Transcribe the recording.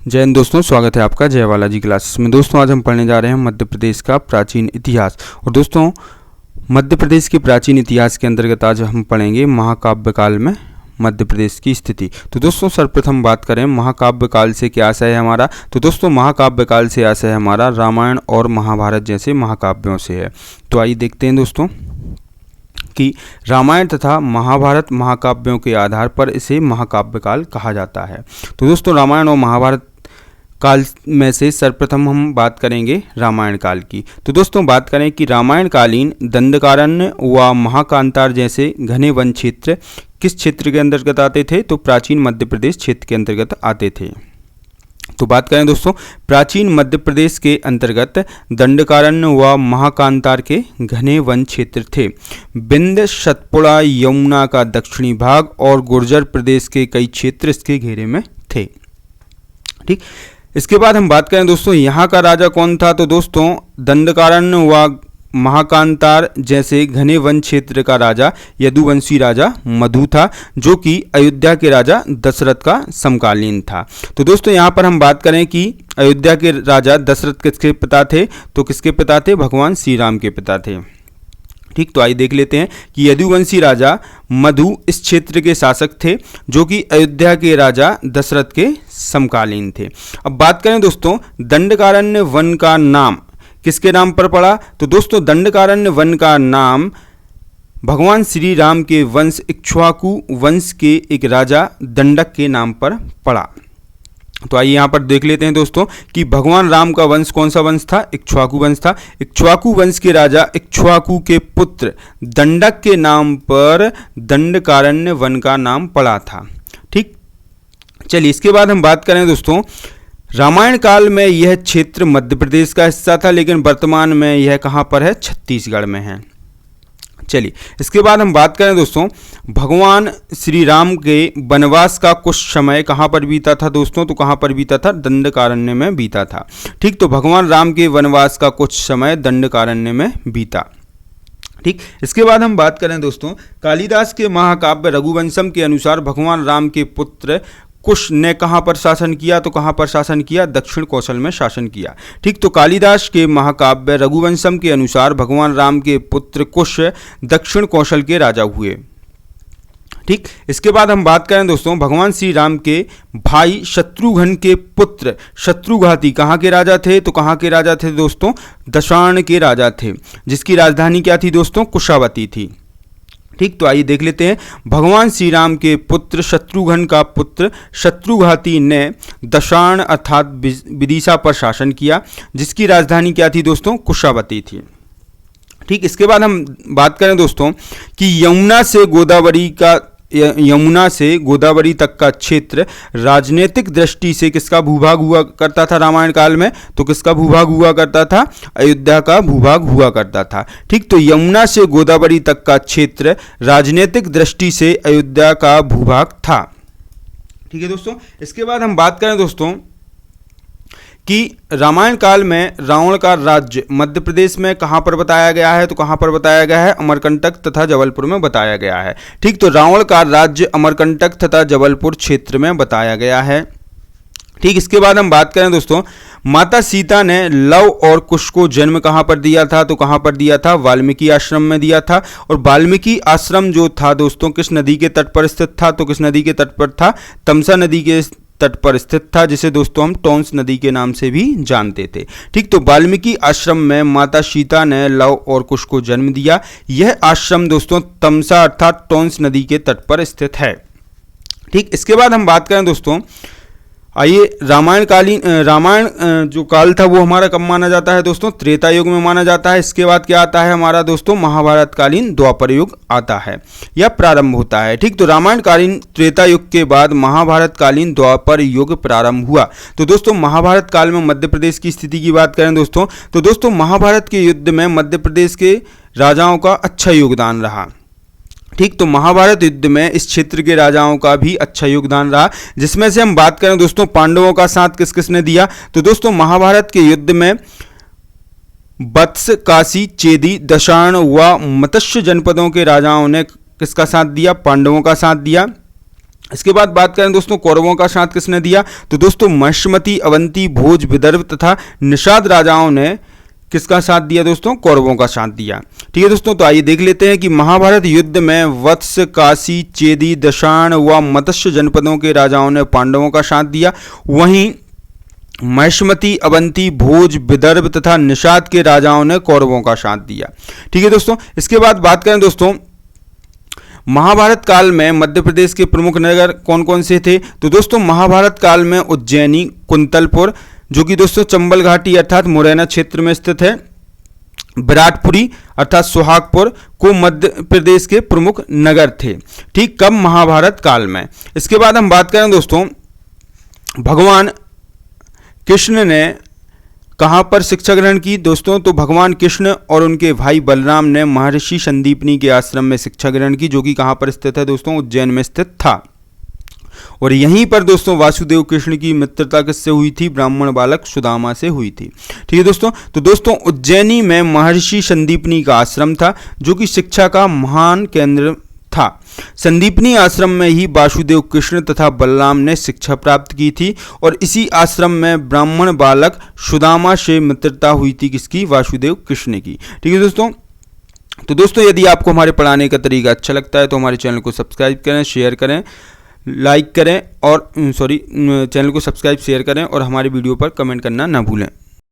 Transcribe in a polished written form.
जय हिंद दोस्तों, स्वागत है आपका जय बालाजी क्लासेस में। दोस्तों आज हम पढ़ने जा रहे हैं मध्य प्रदेश का प्राचीन इतिहास। और दोस्तों मध्य प्रदेश के प्राचीन इतिहास के अंतर्गत आज हम पढ़ेंगे महाकाव्य काल में मध्य प्रदेश की स्थिति। तो दोस्तों सर्वप्रथम बात करें महाकाव्य काल से क्या आशय है हमारा। तो दोस्तों महाकाव्य काल से आशय है हमारा रामायण और महाभारत जैसे महाकाव्यों से है। तो आइए देखते हैं दोस्तों कि रामायण तथा महाभारत महाकाव्यों के आधार पर इसे महाकाव्य काल कहा जाता है। तो दोस्तों रामायण और महाभारत काल में से सर्वप्रथम हम बात करेंगे रामायण काल की। तो दोस्तों बात करें कि रामायण कालीन दंडकारण्य व महाकांतार जैसे घने वन क्षेत्र किस क्षेत्र के अंतर्गत आते थे। तो प्राचीन मध्य प्रदेश क्षेत्र के अंतर्गत आते थे। तो बात करें दोस्तों प्राचीन मध्य प्रदेश के अंतर्गत दंडकारण्य व महाकांतार के घने वन क्षेत्र थे। विंध्य सतपुड़ा यमुना का दक्षिणी भाग और गुर्जर प्रदेश के कई क्षेत्र इसके घेरे में थे। ठीक, इसके बाद हम बात करें दोस्तों यहाँ का राजा कौन था। तो दोस्तों दंडकारण्य व महाकांतार जैसे घने वन क्षेत्र का राजा यदुवंशी राजा मधु था, जो कि अयोध्या के राजा दशरथ का समकालीन था। तो दोस्तों यहाँ पर हम बात करें कि अयोध्या के राजा दशरथ किसके पिता थे। तो किसके पिता थे, भगवान श्री राम के पिता थे। ठीक, तो आइए देख लेते हैं कि यदुवंशी राजा मधु इस क्षेत्र के शासक थे, जो कि अयोध्या के राजा दशरथ के समकालीन थे। अब बात करें दोस्तों दंडकारण्य वन का नाम किसके नाम पर पड़ा। तो दोस्तों दंडकारण्य वन का नाम भगवान श्री राम के वंश इक्ष्वाकु वंश के एक राजा दंडक के नाम पर पड़ा। तो आइए यहाँ पर देख लेते हैं दोस्तों कि भगवान राम का वंश कौन सा वंश था, इक्ष्वाकु वंश था। इक्ष्वाकु वंश के राजा इक्ष्वाकु के पुत्र दंडक के नाम पर दंडकारण्य वन का नाम पड़ा था। ठीक, चलिए इसके बाद हम बात करें दोस्तों रामायण काल में यह क्षेत्र मध्य प्रदेश का हिस्सा था, लेकिन वर्तमान में यह कहाँ पर है, छत्तीसगढ़ में है। चलिए इसके बाद हम बात करें दोस्तों भगवान श्री राम के वनवास का कुछ समय कहाँ पर बीता था दोस्तों। तो कहाँ पर बीता था, दंडकारण्य में बीता था। ठीक, तो भगवान राम के वनवास का कुछ समय दंडकारण्य में बीता। ठीक, इसके बाद हम बात करें दोस्तों कालिदास के महाकाव्य रघुवंशम के अनुसार भगवान राम के पुत्र कुश ने कहाँ पर शासन किया। तो कहाँ पर शासन किया, दक्षिण कौशल में शासन किया। ठीक, तो कालिदास के महाकाव्य रघुवंशम के अनुसार भगवान राम के पुत्र कुश दक्षिण कौशल के राजा हुए। ठीक, इसके बाद हम बात करें दोस्तों भगवान श्री राम के भाई शत्रुघ्न के पुत्र शत्रुघाती कहाँ के राजा थे। तो कहाँ के राजा थे दोस्तों, दशार्ण के राजा थे, जिसकी राजधानी क्या थी दोस्तों, कुशावती थी। ठीक, तो आइए देख लेते हैं भगवान श्री राम के पुत्र शत्रुघ्न का पुत्र शत्रुघाती ने दशार्ण अर्थात विदिशा पर शासन किया, जिसकी राजधानी क्या थी दोस्तों, कुशावती थी। ठीक, इसके बाद हम बात करें दोस्तों कि यमुना से गोदावरी तक का क्षेत्र राजनीतिक दृष्टि से किसका भूभाग हुआ करता था रामायण काल में। तो किसका भूभाग हुआ करता था, अयोध्या का भूभाग हुआ करता था। ठीक, तो यमुना से गोदावरी तक का क्षेत्र राजनीतिक दृष्टि से अयोध्या का भूभाग था। ठीक है दोस्तों, इसके बाद हम बात करें दोस्तों कि रामायण काल में रावण का राज्य मध्य प्रदेश में कहाँ पर बताया गया है। तो कहाँ पर बताया गया है, अमरकंटक तथा जबलपुर में बताया गया है। ठीक, तो रावण का राज्य अमरकंटक तथा जबलपुर क्षेत्र में बताया गया है। ठीक, इसके बाद हम बात करें दोस्तों माता सीता ने लव और कुश को जन्म कहाँ पर दिया था। तो कहाँ पर दिया था, वाल्मीकि आश्रम में दिया था। और वाल्मीकि आश्रम जो था दोस्तों किस नदी के तट पर स्थित था। तो किस नदी के तट पर था, तमसा नदी के तट पर स्थित था, जिसे दोस्तों हम टोंस नदी के नाम से भी जानते थे। ठीक, तो वाल्मीकि आश्रम में माता सीता ने लव और कुश को जन्म दिया। यह आश्रम दोस्तों तमसा अर्थात टोंस नदी के तट पर स्थित है। ठीक, इसके बाद हम बात करें दोस्तों आइए रामायण जो काल था वो हमारा कब माना जाता है दोस्तों, त्रेता युग में माना जाता है। इसके बाद क्या आता है हमारा दोस्तों, महाभारत कालीन द्वापर युग आता है या प्रारंभ होता है। ठीक, तो रामायण कालीन त्रेता युग के बाद महाभारत कालीन द्वापर युग प्रारंभ हुआ। तो दोस्तों महाभारत काल में मध्य प्रदेश की स्थिति की बात करें दोस्तों, तो दोस्तों महाभारत के युद्ध में मध्य प्रदेश के राजाओं का अच्छा योगदान रहा। ठीक, तो महाभारत युद्ध में इस क्षेत्र के राजाओं का भी अच्छा योगदान रहा, जिसमें से हम बात करें दोस्तों पांडवों का साथ किस किसने दिया। तो दोस्तों महाभारत के युद्ध में वत्स, काशी, चेदी, दशार्ण व मत्स्य जनपदों के राजाओं ने किसका साथ दिया, पांडवों का साथ दिया। इसके बाद बात करें दोस्तों कौरवों का साथ किसने दिया, तो दोस्तों महिष्मती, अवंती, भोज, विदर्भ तथा निषाद राजाओं ने किसका साथ दिया दोस्तों, कौरवों का साथ दिया। ठीक है दोस्तों, तो आइए देख लेते हैं कि महाभारत युद्ध में वत्स, काशी, चेदी, दशाण व मत्स्य जनपदों के राजाओं ने पांडवों का साथ दिया, वहीं महिष्मती, अवंती, भोज, विदर्भ तथा निषाद के राजाओं ने कौरवों का साथ दिया। ठीक है दोस्तों, इसके बाद बात करें दोस्तों महाभारत काल में मध्य प्रदेश के प्रमुख नगर कौन कौन से थे, तो दोस्तों महाभारत काल में उज्जैनी, कुंतलपुर जो कि दोस्तों चंबल घाटी अर्थात मुरैना क्षेत्र में स्थित है, विराटपुरी अर्थात सुहागपुर को मध्य प्रदेश के प्रमुख नगर थे। ठीक, कब, महाभारत काल में। इसके बाद हम बात करें दोस्तों भगवान कृष्ण ने कहाँ पर शिक्षा ग्रहण की दोस्तों, तो भगवान कृष्ण और उनके भाई बलराम ने महर्षि संदीपनी के आश्रम में शिक्षा ग्रहण की, जो कि कहाँ पर स्थित है दोस्तों, उज्जैन में स्थित था। और यहीं पर दोस्तों वासुदेव कृष्ण की मित्रता किससे हुई थी, ब्राह्मण बालक सुदामा से हुई थी। ठीक है दोस्तों, तो दोस्तों उज्जैनी में महर्षि संदीपनी का आश्रम था, जो कि शिक्षा का महान केंद्र था। संदीपनी आश्रम में ही वासुदेव कृष्ण तथा बलराम ने शिक्षा प्राप्त की थी, और इसी आश्रम में ब्राह्मण बालक सुदामा से मित्रता हुई थी, किसकी, वासुदेव कृष्ण की। ठीक है दोस्तों, तो दोस्तों यदि आपको हमारे पढ़ाने का तरीका अच्छा लगता है तो हमारे चैनल को सब्सक्राइब करें, शेयर करें, लाइक करें और चैनल को सब्सक्राइब शेयर करें और हमारे वीडियो पर कमेंट करना ना भूलें।